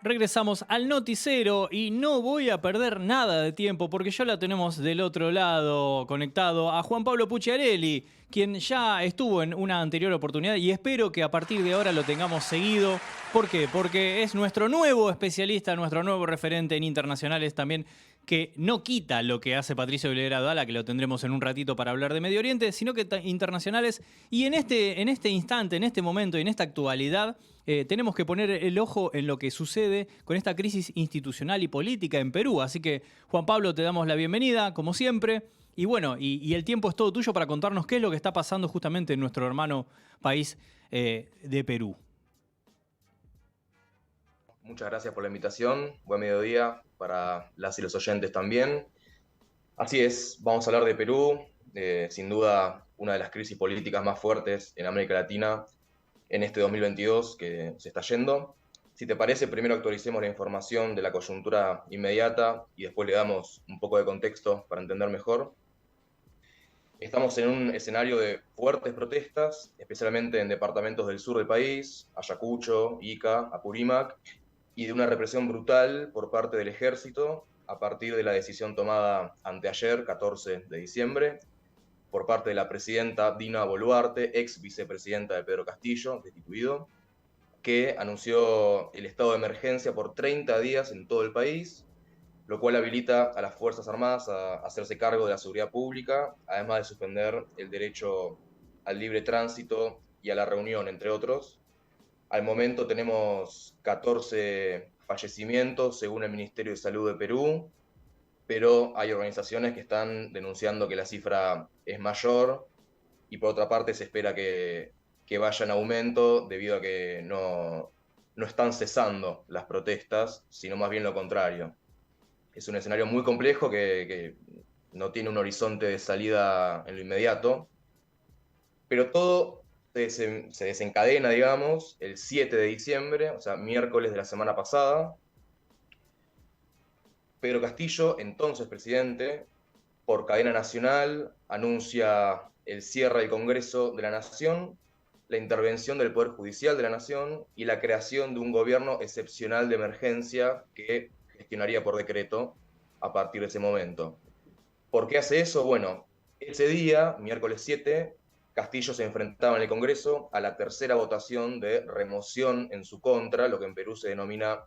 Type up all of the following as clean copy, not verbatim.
regresamos al noticiero y no voy a perder nada de tiempo porque ya la tenemos del otro lado conectado a Juan Pablo Pucciarelli, quien ya estuvo en una anterior oportunidad y espero que a partir de ahora lo tengamos seguido. ¿Por qué? Porque es nuestro nuevo especialista, nuestro nuevo referente en internacionales también, que no quita lo que hace Patricio Vilegrado Dalla, que lo tendremos en un ratito para hablar de Medio Oriente, sino que internacionales. Y en este instante, en este momento y en esta actualidad, tenemos que poner el ojo en lo que sucede con esta crisis institucional y política en Perú. Así que, Juan Pablo, te damos la bienvenida, como siempre. Y bueno, y el tiempo es todo tuyo para contarnos qué es lo que está pasando justamente en nuestro hermano país de Perú. Muchas gracias por la invitación. Buen mediodía para las y los oyentes también. Así es, vamos a hablar de Perú, sin duda una de las crisis políticas más fuertes en América Latina en este 2022 que se está yendo. Si te parece, primero actualicemos la información de la coyuntura inmediata y después le damos un poco de contexto para entender mejor. Estamos en un escenario de fuertes protestas, especialmente en departamentos del sur del país, Ayacucho, Ica, Apurímac, y de una represión brutal por parte del ejército a partir de la decisión tomada anteayer, 14 de diciembre, por parte de la presidenta Dina Boluarte, ex vicepresidenta de Pedro Castillo, destituido, que anunció el estado de emergencia por 30 días en todo el país, lo cual habilita a las Fuerzas Armadas a hacerse cargo de la seguridad pública, además de suspender el derecho al libre tránsito y a la reunión, entre otros. Al momento tenemos 14 fallecimientos según el Ministerio de Salud de Perú, pero hay organizaciones que están denunciando que la cifra es mayor y por otra parte se espera que vaya en aumento debido a que no están cesando las protestas, sino más bien lo contrario. Es un escenario muy complejo que no tiene un horizonte de salida en lo inmediato, pero todo se desencadena, digamos, el 7 de diciembre, o sea, miércoles de la semana pasada. Pedro Castillo, entonces presidente, por cadena nacional, anuncia el cierre del Congreso de la Nación, la intervención del Poder Judicial de la Nación y la creación de un gobierno excepcional de emergencia que gestionaría por decreto a partir de ese momento. ¿Por qué hace eso? Bueno, ese día, miércoles 7, Castillo se enfrentaba en el Congreso a la tercera votación de remoción en su contra, lo que en Perú se denomina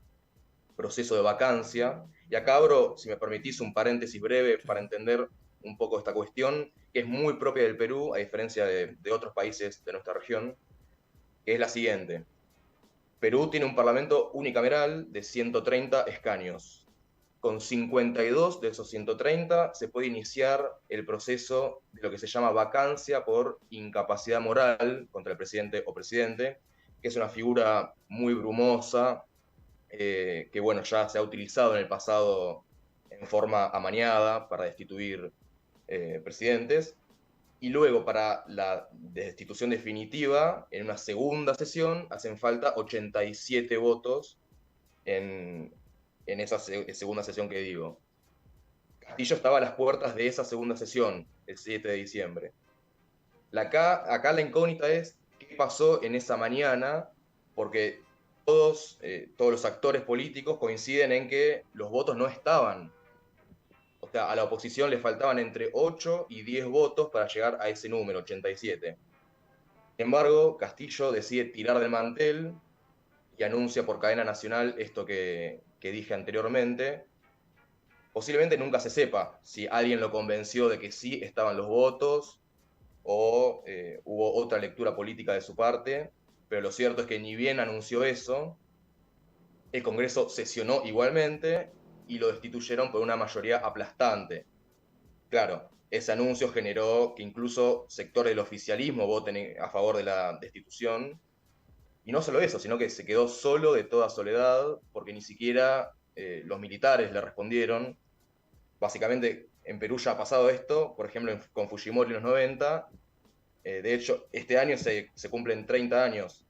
proceso de vacancia. Y acá abro, si me permitís, un paréntesis breve para entender un poco esta cuestión, que es muy propia del Perú, a diferencia de otros países de nuestra región, que es la siguiente. Perú tiene un parlamento unicameral de 130 escaños. Con 52 de esos 130 se puede iniciar el proceso de lo que se llama vacancia por incapacidad moral contra el presidente o presidente, que es una figura muy brumosa, que bueno, ya se ha utilizado en el pasado en forma amañada para destituir presidentes. Y luego para la destitución definitiva, en una segunda sesión, hacen falta 87 votos en esa segunda sesión que digo. Castillo estaba a las puertas de esa segunda sesión, el 7 de diciembre. Acá la incógnita es qué pasó en esa mañana, porque todos los actores políticos coinciden en que los votos no estaban. O sea, a la oposición le faltaban entre 8 y 10 votos para llegar a ese número, 87. Sin embargo, Castillo decide tirar del mantel y anuncia por cadena nacional esto que dije anteriormente. Posiblemente nunca se sepa si alguien lo convenció de que sí estaban los votos o hubo otra lectura política de su parte, pero lo cierto es que ni bien anunció eso, el Congreso sesionó igualmente y lo destituyeron por una mayoría aplastante. Claro, ese anuncio generó que incluso sectores del oficialismo voten a favor de la destitución. Y no solo eso, sino que se quedó solo de toda soledad, porque ni siquiera los militares le respondieron. Básicamente, en Perú ya ha pasado esto, por ejemplo, con Fujimori en los 90. De hecho, este año se cumplen 30 años.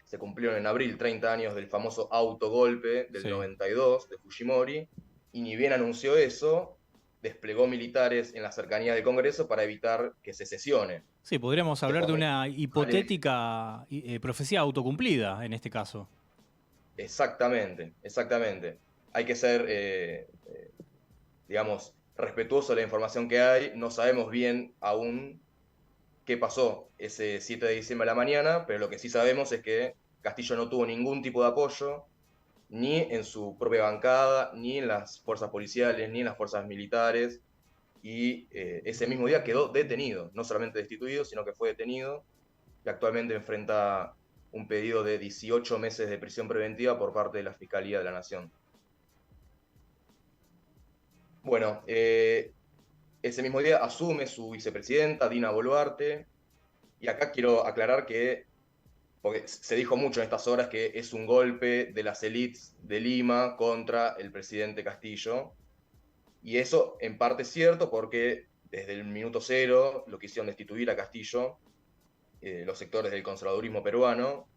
Se cumplieron en abril 30 años del famoso autogolpe del 92 de Fujimori. Y ni bien anunció eso, desplegó militares en la cercanía del Congreso para evitar que se sesione. Sí, podríamos hablar de una hipotética profecía autocumplida en este caso. Exactamente, exactamente. Hay que ser, digamos, respetuoso de la información que hay. No sabemos bien aún qué pasó ese 7 de diciembre a la mañana, pero lo que sí sabemos es que Castillo no tuvo ningún tipo de apoyo, ni en su propia bancada, ni en las fuerzas policiales, ni en las fuerzas militares, y ese mismo día quedó detenido, no solamente destituido, sino que fue detenido, y actualmente enfrenta un pedido de 18 meses de prisión preventiva por parte de la Fiscalía de la Nación. Bueno, ese mismo día asume su vicepresidenta, Dina Boluarte, y acá quiero aclarar que, porque se dijo mucho en estas horas que es un golpe de las élites de Lima contra el presidente Castillo, y eso en parte es cierto porque desde el minuto cero lo quisieron destituir a Castillo, los sectores del conservadurismo peruano,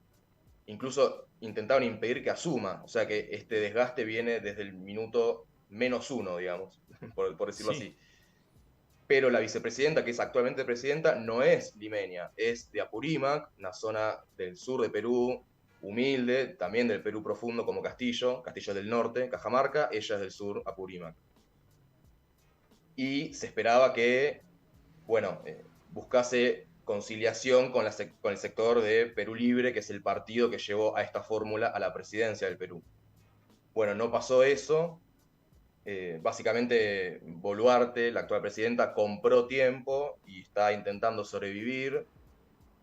incluso intentaron impedir que asuma, o sea que este desgaste viene desde el minuto -1, digamos, por decirlo Sí. así. Pero la vicepresidenta, que es actualmente presidenta, no es limeña, es de Apurímac, una zona del sur de Perú, humilde, también del Perú profundo como Castillo, Castillo del norte, Cajamarca, ella es del sur, Apurímac. Y se esperaba que, bueno, buscase conciliación con el sector de Perú Libre, que es el partido que llevó a esta fórmula a la presidencia del Perú. Bueno, no pasó eso. Básicamente, Boluarte, la actual presidenta, compró tiempo y está intentando sobrevivir.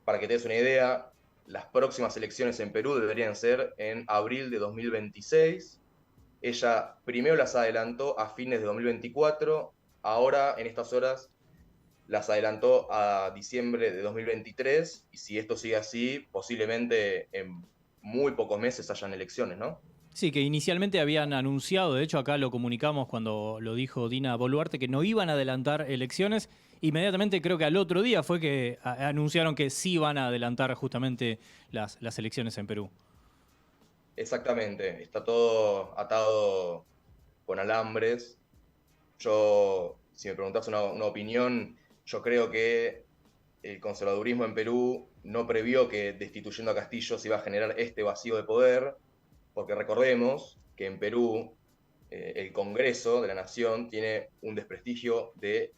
Para que te des una idea, las próximas elecciones en Perú deberían ser en abril de 2026. Ella primero las adelantó a fines de 2024, ahora en estas horas las adelantó a diciembre de 2023, y si esto sigue así, posiblemente en muy pocos meses hayan elecciones, ¿no? Sí, que inicialmente habían anunciado, de hecho acá lo comunicamos cuando lo dijo Dina Boluarte, que no iban a adelantar elecciones. Inmediatamente creo que al otro día fue que anunciaron que sí van a adelantar justamente las elecciones en Perú. Exactamente, está todo atado con alambres. Yo, si me preguntás una opinión, yo creo que el conservadurismo en Perú no previó que destituyendo a Castillo se iba a generar este vacío de poder, porque recordemos que en Perú el Congreso de la Nación tiene un desprestigio de,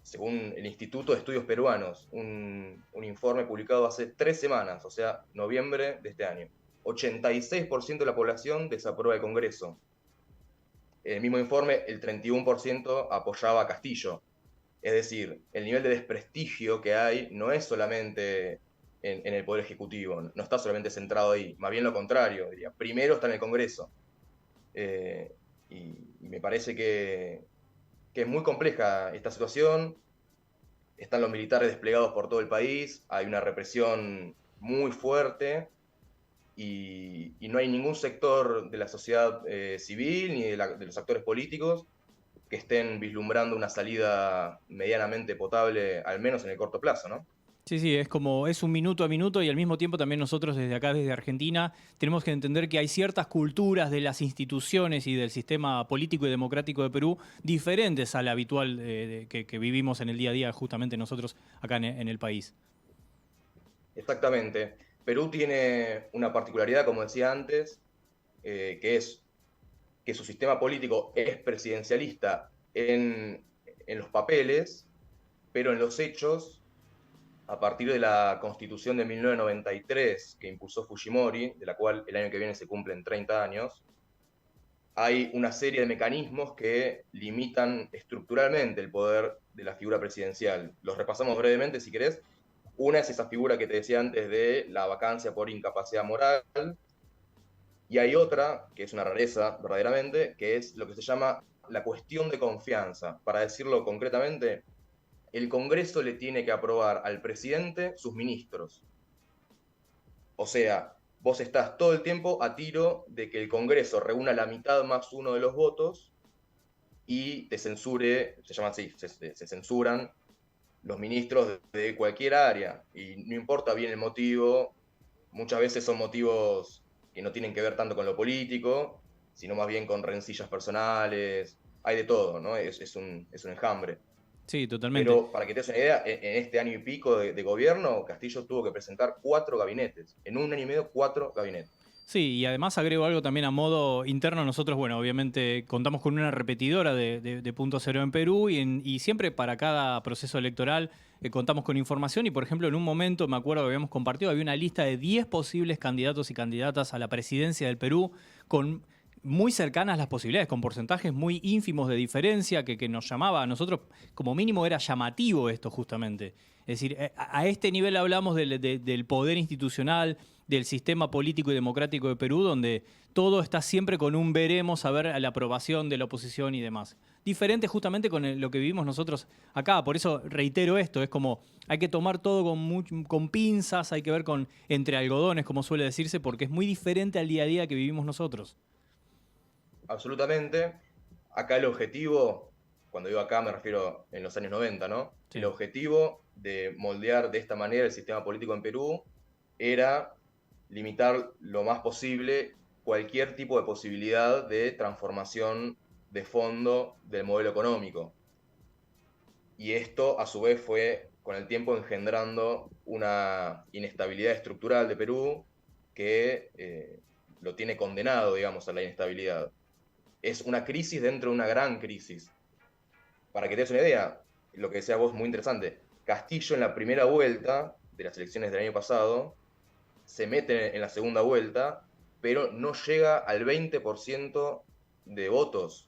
según el Instituto de Estudios Peruanos, un informe publicado hace 3 semanas, o sea, noviembre de este año. 86% de la población desaprueba el Congreso. En el mismo informe, el 31% apoyaba a Castillo. Es decir, el nivel de desprestigio que hay no es solamente en el Poder Ejecutivo, no está solamente centrado ahí, más bien lo contrario, diría. Primero está en el Congreso. Eh, y me parece que es muy compleja esta situación. Están los militares desplegados por todo el país, hay una represión muy fuerte, y no hay ningún sector de la sociedad civil ni de los actores políticos que estén vislumbrando una salida medianamente potable, al menos en el corto plazo, ¿no? Sí, sí, es como, es un minuto a minuto y al mismo tiempo también nosotros desde acá, desde Argentina, tenemos que entender que hay ciertas culturas de las instituciones y del sistema político y democrático de Perú diferentes a la habitual que vivimos en el día a día justamente nosotros acá en el país. Exactamente. Perú tiene una particularidad, como decía antes, que es que su sistema político es presidencialista en los papeles, pero en los hechos, a partir de la Constitución de 1993 que impulsó Fujimori, de la cual el año que viene se cumplen 30 años, hay una serie de mecanismos que limitan estructuralmente el poder de la figura presidencial. Los repasamos brevemente si querés. Una es esa figura que te decía antes de la vacancia por incapacidad moral, y hay otra, que es una rareza verdaderamente, que es lo que se llama la cuestión de confianza. Para decirlo concretamente, el Congreso le tiene que aprobar al presidente sus ministros. O sea, vos estás todo el tiempo a tiro de que el Congreso reúna la mitad más uno de los votos y te censure, se llama así, se censuran los ministros de cualquier área, y no importa bien el motivo. Muchas veces son motivos que no tienen que ver tanto con lo político, sino más bien con rencillas personales, hay de todo, ¿no? Es un enjambre. Sí, totalmente. Pero para que te des una idea, en este año y pico de gobierno, Castillo tuvo que presentar 4 gabinetes. En un año y medio, 4 gabinetes. Sí, y además agrego algo también a modo interno. Nosotros, bueno, obviamente contamos con una repetidora de Punto Cero en Perú y siempre para cada proceso electoral contamos con información y, por ejemplo, en un momento, me acuerdo que habíamos compartido, había una lista de 10 posibles candidatos y candidatas a la presidencia del Perú con muy cercanas las posibilidades, con porcentajes muy ínfimos de diferencia que nos llamaba a nosotros, como mínimo era llamativo esto justamente. Es decir, a este nivel hablamos del poder institucional, del sistema político y democrático de Perú, donde todo está siempre con un veremos a ver a la aprobación de la oposición y demás. Diferente justamente con lo que vivimos nosotros acá. Por eso reitero esto, es como hay que tomar todo con pinzas, hay que ver con entre algodones, como suele decirse, porque es muy diferente al día a día que vivimos nosotros. Absolutamente. Acá el objetivo, cuando digo acá me refiero en los años 90, ¿no? Sí. El objetivo de moldear de esta manera el sistema político en Perú era limitar lo más posible cualquier tipo de posibilidad de transformación de fondo del modelo económico. Y esto, a su vez, fue con el tiempo engendrando una inestabilidad estructural de Perú que lo tiene condenado, digamos, a la inestabilidad. Es una crisis dentro de una gran crisis. Para que te des una idea, lo que decías vos, muy interesante, Castillo en la primera vuelta de las elecciones del año pasado se mete en la segunda vuelta, pero no llega al 20% de votos,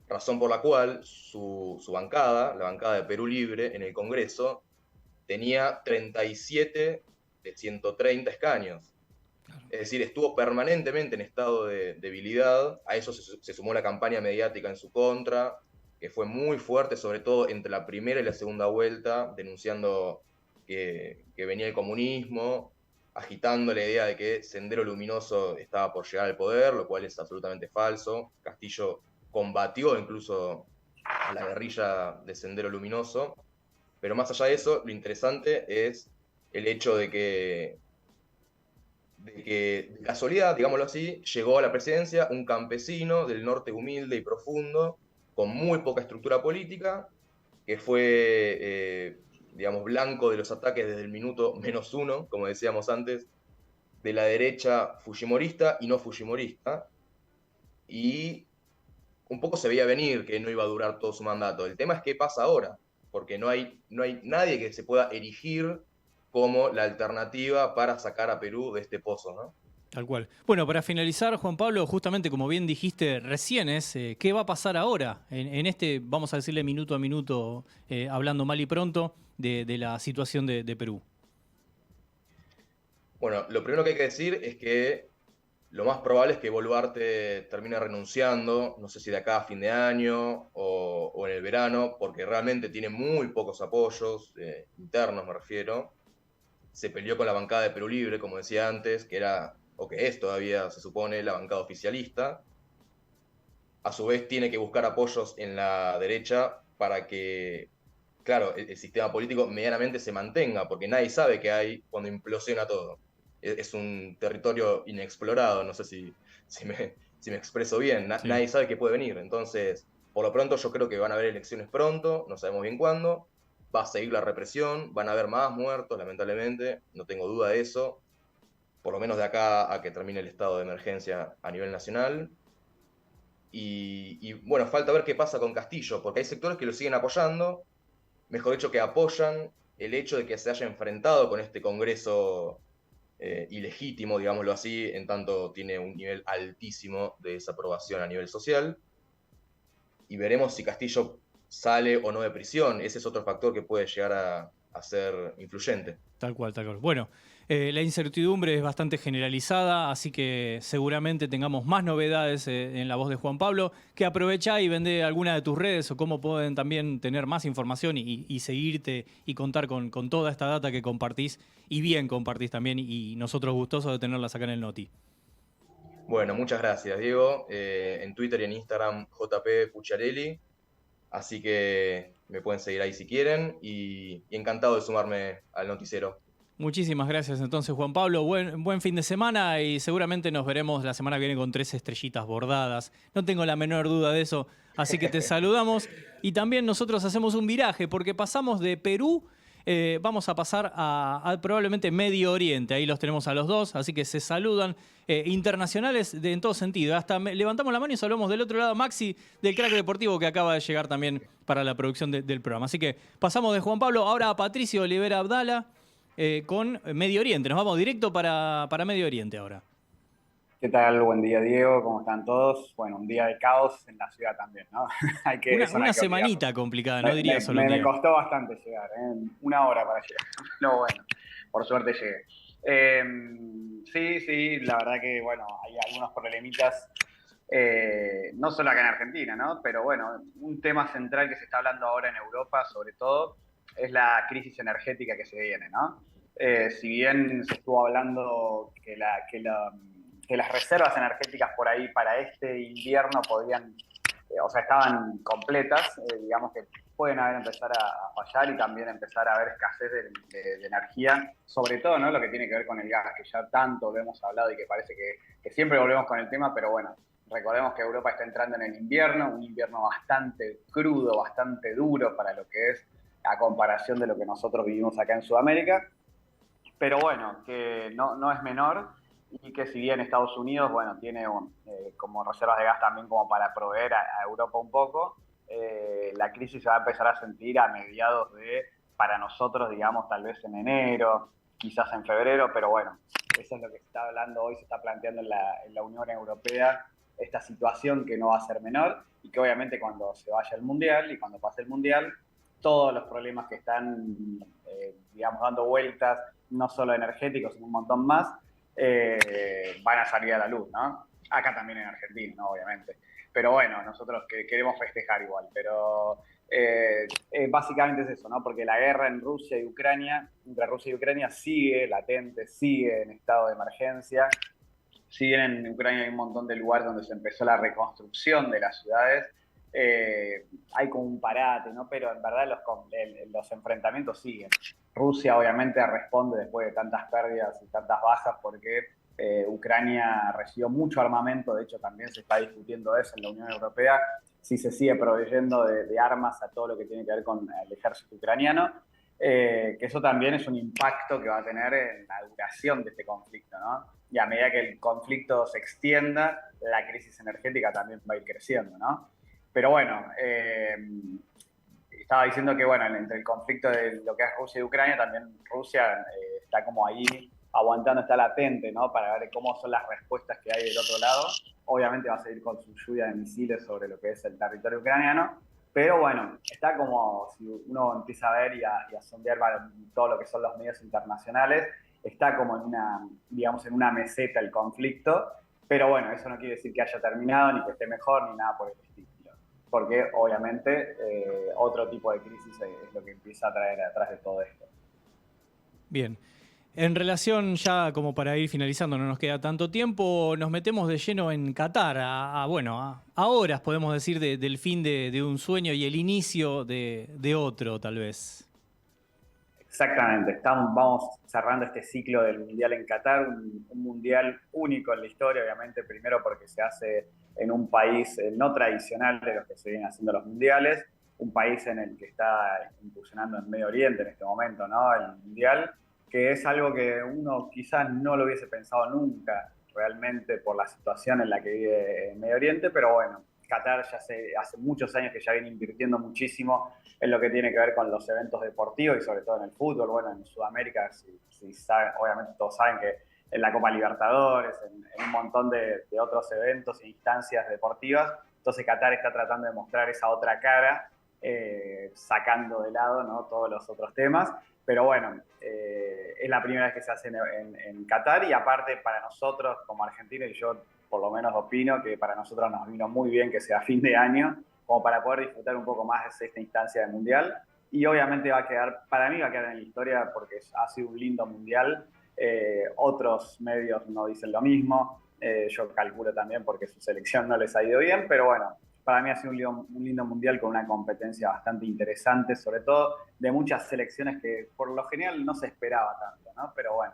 razón por la cual su bancada, la bancada de Perú Libre en el Congreso, tenía 37 de 130 escaños. Es decir, estuvo permanentemente en estado de debilidad. A eso se sumó la campaña mediática en su contra, que fue muy fuerte, sobre todo entre la primera y la segunda vuelta, denunciando que venía el comunismo, agitando la idea de que Sendero Luminoso estaba por llegar al poder, lo cual es absolutamente falso. Castillo combatió incluso a la guerrilla de Sendero Luminoso. Pero más allá de eso, lo interesante es el hecho de casualidad, digámoslo así, llegó a la presidencia un campesino del norte humilde y profundo, con muy poca estructura política, que fue, digamos, blanco de los ataques desde el minuto -1, como decíamos antes, de la derecha fujimorista y no fujimorista, y un poco se veía venir que no iba a durar todo su mandato. El tema es qué pasa ahora, porque no hay nadie que se pueda erigir como la alternativa para sacar a Perú de este pozo, ¿no? Tal cual. Bueno, para finalizar, Juan Pablo, justamente como bien dijiste recién, ¿qué va a pasar ahora en este, vamos a decirle minuto a minuto, hablando mal y pronto, de la situación de Perú? Bueno, lo primero que hay que decir es que lo más probable es que Boluarte termine renunciando, no sé si de acá a fin de año o en el verano, porque realmente tiene muy pocos apoyos, internos me refiero. Se peleó con la bancada de Perú Libre, como decía antes, que era, o que es todavía, se supone, la bancada oficialista. A su vez tiene que buscar apoyos en la derecha para que, claro, el sistema político medianamente se mantenga, porque nadie sabe qué hay cuando implosiona todo. Es un territorio inexplorado, no sé si me expreso bien, Sí. nadie sabe qué puede venir. Entonces, por lo pronto yo creo que van a haber elecciones pronto, no sabemos bien cuándo, va a seguir la represión, van a haber más muertos, lamentablemente, no tengo duda de eso, por lo menos de acá a que termine el estado de emergencia a nivel nacional. Y bueno, falta ver qué pasa con Castillo, porque hay sectores que lo siguen apoyando, mejor dicho, que apoyan el hecho de que se haya enfrentado con este Congreso ilegítimo, digámoslo así, en tanto tiene un nivel altísimo de desaprobación a nivel social. Y veremos si Castillo sale o no de prisión. Ese es otro factor que puede llegar a ser influyente. Tal cual, tal cual. Bueno, la incertidumbre es bastante generalizada, así que seguramente tengamos más novedades en la voz de Juan Pablo, que aprovecha y vende alguna de tus redes o cómo pueden también tener más información y seguirte y contar con toda esta data que compartís y bien compartís también y nosotros gustosos de tenerlas acá en el Noti. Bueno, muchas gracias, Diego. En Twitter y en Instagram, JP Pucciarelli. Así que me pueden seguir ahí si quieren y encantado de sumarme al noticiero. Muchísimas gracias entonces, Juan Pablo. Buen fin de semana y seguramente nos veremos la semana que viene con 3 estrellitas bordadas. No tengo la menor duda de eso. Así que te saludamos. Y también nosotros hacemos un viraje porque pasamos de Perú vamos a pasar a probablemente Medio Oriente. Ahí los tenemos a los dos, así que se saludan. Internacionales en todo sentido. Hasta levantamos la mano y saludamos del otro lado Maxi, del crack deportivo que acaba de llegar también para la producción del programa. Así que pasamos de Juan Pablo ahora a Patricio Olivera Abdala con Medio Oriente. Nos vamos directo para Medio Oriente ahora. ¿Qué tal? Buen día, Diego. ¿Cómo están todos? Bueno, un día de caos en la ciudad también, ¿no? Una semanita complicada, no diría solo un día. Me costó bastante llegar, ¿eh? 1 hora para llegar. No, bueno, por suerte llegué. Sí, la verdad que, bueno, hay algunos problemitas, no solo acá en Argentina, ¿no? Pero bueno, un tema central que se está hablando ahora en Europa, sobre todo, es la crisis energética que se viene, ¿no? Si bien se estuvo hablando que las reservas energéticas por ahí para este invierno podían, o sea, estaban completas, digamos que pueden empezar a fallar y también empezar a haber escasez de energía, sobre todo, ¿no? Lo que tiene que ver con el gas, que ya tanto lo hemos hablado y que parece que siempre volvemos con el tema, pero bueno, recordemos que Europa está entrando en el invierno, un invierno bastante crudo, bastante duro para lo que es a comparación de lo que nosotros vivimos acá en Sudamérica, pero bueno, que no es menor. Y que si bien Estados Unidos, bueno, tiene como reservas de gas también como para proveer a Europa un poco, la crisis se va a empezar a sentir a mediados para nosotros, digamos, tal vez en enero, quizás en febrero, pero bueno, eso es lo que se está hablando hoy, se está planteando en la Unión Europea, esta situación que no va a ser menor y que obviamente cuando se vaya el Mundial y cuando pase el Mundial, todos los problemas que están, digamos, dando vueltas, no solo energéticos, sino un montón más, van a salir a la luz, ¿no? Acá también en Argentina, ¿no? Obviamente. Pero bueno, nosotros queremos festejar igual, pero básicamente es eso, ¿no? Porque la guerra en Rusia y Ucrania, entre Rusia y Ucrania sigue latente, sigue en estado de emergencia. Si bien en Ucrania hay un montón de lugares donde se empezó la reconstrucción de las ciudades, hay como un parate, ¿no? Pero en verdad los enfrentamientos siguen. Rusia obviamente responde después de tantas pérdidas y tantas bajas porque Ucrania recibió mucho armamento, de hecho también se está discutiendo eso en la Unión Europea, si se sigue proveyendo de armas a todo lo que tiene que ver con el ejército ucraniano, que eso también es un impacto que va a tener en la duración de este conflicto, ¿no? Y a medida que el conflicto se extienda, la crisis energética también va a ir creciendo, ¿no? Pero bueno, estaba diciendo que, bueno, entre el conflicto de lo que es Rusia y Ucrania, también Rusia está como ahí aguantando, está latente, ¿no? Para ver cómo son las respuestas que hay del otro lado. Obviamente va a seguir con su lluvia de misiles sobre lo que es el territorio ucraniano, pero bueno, está como, si uno empieza a ver y a sondear todo lo que son los medios internacionales, está como digamos, en una meseta el conflicto, pero bueno, eso no quiere decir que haya terminado, ni que esté mejor, ni nada por el estilo. Porque obviamente otro tipo de crisis es lo que empieza a traer atrás de todo esto. Bien. En relación ya como para ir finalizando, no nos queda tanto tiempo, nos metemos de lleno en Qatar, a horas podemos decir del fin de un sueño y el inicio de otro tal vez. Exactamente, vamos cerrando este ciclo del Mundial en Qatar, un mundial único en la historia, obviamente, primero porque se hace en un país no tradicional de los que se vienen haciendo los mundiales, un país en el que está incursionando en Medio Oriente en este momento, ¿no? El Mundial, que es algo que uno quizás no lo hubiese pensado nunca realmente por la situación en la que vive en Medio Oriente, pero bueno, Qatar ya hace muchos años que ya viene invirtiendo muchísimo en lo que tiene que ver con los eventos deportivos y sobre todo en el fútbol. Bueno, en Sudamérica, si saben, obviamente todos saben que en la Copa Libertadores, en un montón de otros eventos e instancias deportivas, entonces Qatar está tratando de mostrar esa otra cara, sacando de lado, ¿no?, todos los otros temas. Pero bueno, es la primera vez que se hace en Qatar y aparte para nosotros como argentinos, y yo por lo menos opino que para nosotros nos vino muy bien que sea fin de año, como para poder disfrutar un poco más de esta instancia del Mundial. Y obviamente para mí va a quedar en la historia porque ha sido un lindo Mundial. Otros medios no dicen lo mismo, yo calculo también porque su selección no les ha ido bien, pero bueno, para mí ha sido un lindo Mundial con una competencia bastante interesante, sobre todo de muchas selecciones que por lo general no se esperaba tanto, ¿no? Pero bueno,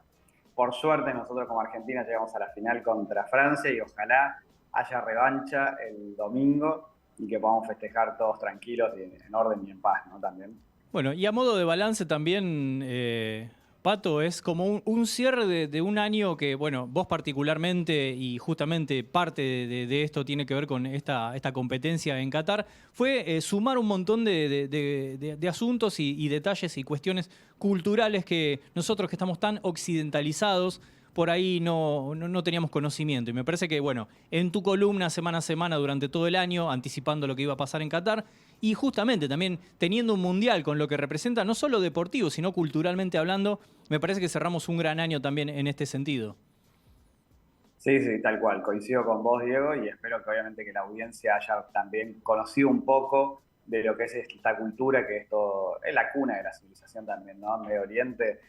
por suerte nosotros como Argentina llegamos a la final contra Francia y ojalá haya revancha el domingo y que podamos festejar todos tranquilos y en orden y en paz, ¿no? También. Bueno, y a modo de balance también, Pato, es como un cierre de un año que, bueno, vos particularmente y justamente parte de esto tiene que ver con esta competencia en Qatar, fue sumar un montón de asuntos y detalles y cuestiones culturales que nosotros que estamos tan occidentalizados, por ahí no teníamos conocimiento. Y me parece que, bueno, en tu columna semana a semana durante todo el año, anticipando lo que iba a pasar en Qatar, y justamente también teniendo un mundial con lo que representa, no solo deportivo, sino culturalmente hablando, me parece que cerramos un gran año también en este sentido. Sí, sí, tal cual. Coincido con vos, Diego, y espero que obviamente que la audiencia haya también conocido un poco de lo que es esta cultura, que esto es la cuna de la civilización también, ¿no? Medio Oriente,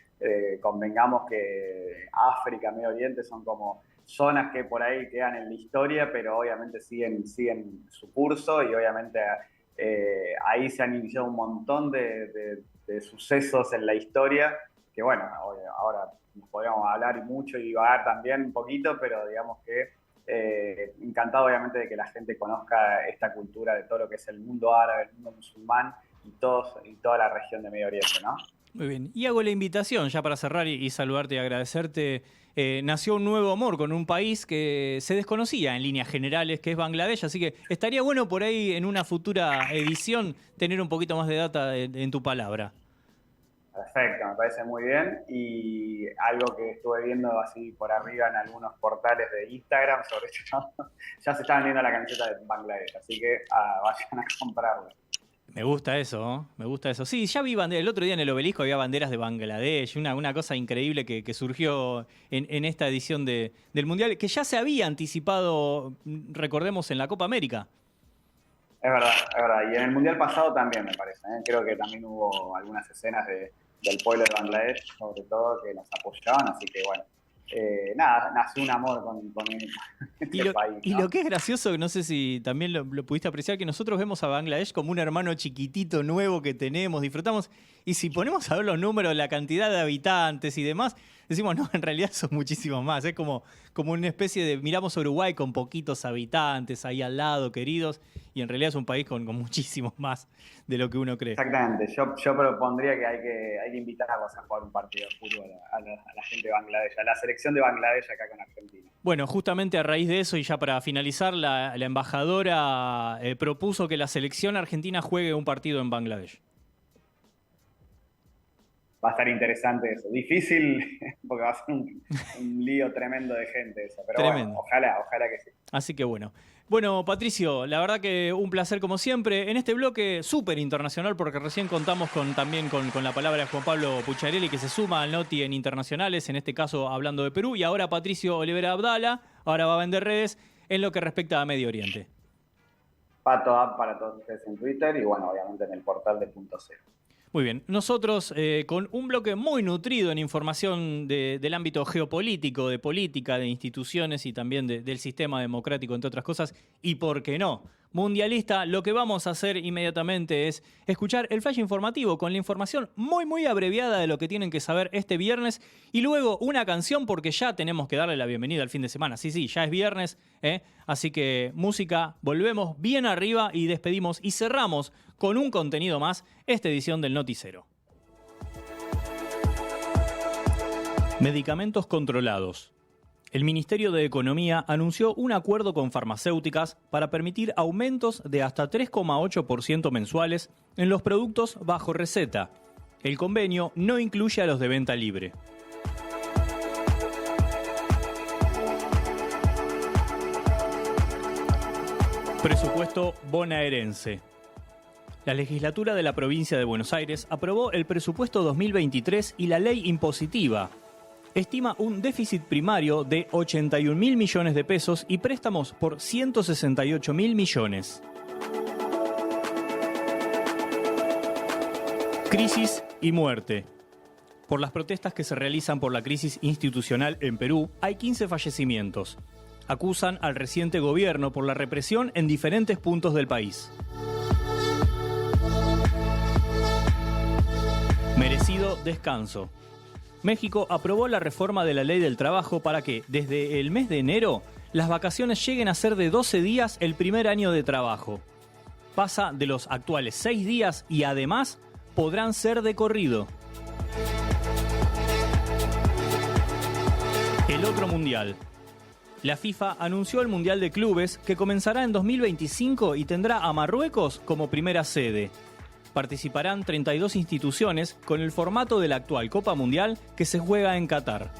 convengamos que África, Medio Oriente son como zonas que por ahí quedan en la historia, pero obviamente siguen su curso y obviamente ahí se han iniciado un montón de sucesos en la historia, que bueno, ahora nos podríamos hablar mucho y divagar también un poquito, pero digamos que encantado obviamente de que la gente conozca esta cultura de todo lo que es el mundo árabe, el mundo musulmán y toda la región de Medio Oriente, ¿no? Muy bien. Y hago la invitación ya para cerrar y saludarte y agradecerte. Nació un nuevo amor con un país que se desconocía en líneas generales, que es Bangladesh. Así que estaría bueno por ahí en una futura edición tener un poquito más de data en tu palabra. Perfecto, me parece muy bien. Y algo que estuve viendo así por arriba en algunos portales de Instagram, sobre esto, ya se está vendiendo la camiseta de Bangladesh, así que vayan a comprarla. Me gusta eso, ¿no? Me gusta eso. Sí, ya vi banderas. El otro día en el Obelisco había banderas de Bangladesh, una cosa increíble que surgió en esta edición del Mundial, que ya se había anticipado, recordemos, en la Copa América. Es verdad, es verdad. Y en el Mundial pasado también, me parece, ¿eh? Creo que también hubo algunas escenas del pueblo de Bangladesh, sobre todo, que nos apoyaban, así que bueno. Nada, nació un amor con este país, ¿no? Y lo que es gracioso, no sé si también lo pudiste apreciar, que nosotros vemos a Bangladesh como un hermano chiquitito nuevo que tenemos, disfrutamos, y si ponemos a ver los números, la cantidad de habitantes y demás, decimos, no, en realidad son muchísimos más, es como una especie de, miramos a Uruguay con poquitos habitantes ahí al lado, queridos, y en realidad es un país con muchísimos más de lo que uno cree. Exactamente, yo propondría que hay que invitarlos a jugar un partido de fútbol a la gente de Bangladesh, a la selección de Bangladesh acá con Argentina. Bueno, justamente a raíz de eso, y ya para finalizar, la embajadora propuso que la selección argentina juegue un partido en Bangladesh. Va a estar interesante eso. Difícil, porque va a ser un lío tremendo de gente eso. Pero tremendo. Bueno, ojalá que sí. Así que bueno. Bueno, Patricio, la verdad que un placer como siempre. En este bloque súper internacional, porque recién contamos también con la palabra de Juan Pablo Pucciarelli, que se suma al Noti en internacionales, en este caso hablando de Perú. Y ahora Patricio Olivera Abdala, ahora va a vender redes en lo que respecta a Medio Oriente. Pato App para todos ustedes en Twitter y bueno, obviamente en el portal de Punto Cero. Muy bien, nosotros con un bloque muy nutrido en información del ámbito geopolítico, de política, de instituciones y también del sistema democrático, entre otras cosas, y por qué no, mundialista, lo que vamos a hacer inmediatamente es escuchar el flash informativo con la información muy abreviada de lo que tienen que saber este viernes y luego una canción porque ya tenemos que darle la bienvenida al fin de semana. Sí, ya es viernes, así que música, volvemos bien arriba y despedimos y cerramos con un contenido más esta edición del Noticiero. Medicamentos controlados. El Ministerio de Economía anunció un acuerdo con farmacéuticas para permitir aumentos de hasta 3,8% mensuales en los productos bajo receta. El convenio no incluye a los de venta libre. Presupuesto bonaerense. La legislatura de la provincia de Buenos Aires aprobó el presupuesto 2023 y la ley impositiva. Estima un déficit primario de 81.000 millones de pesos y préstamos por 168.000 millones. Crisis y muerte. Por las protestas que se realizan por la crisis institucional en Perú, hay 15 fallecimientos. Acusan al reciente gobierno por la represión en diferentes puntos del país. Merecido descanso. México aprobó la reforma de la ley del trabajo para que, desde el mes de enero, las vacaciones lleguen a ser de 12 días el primer año de trabajo. Pasa de los actuales 6 días y además podrán ser de corrido. El otro mundial. La FIFA anunció el Mundial de Clubes que comenzará en 2025 y tendrá a Marruecos como primera sede. Participarán 32 instituciones con el formato de la actual Copa Mundial que se juega en Qatar.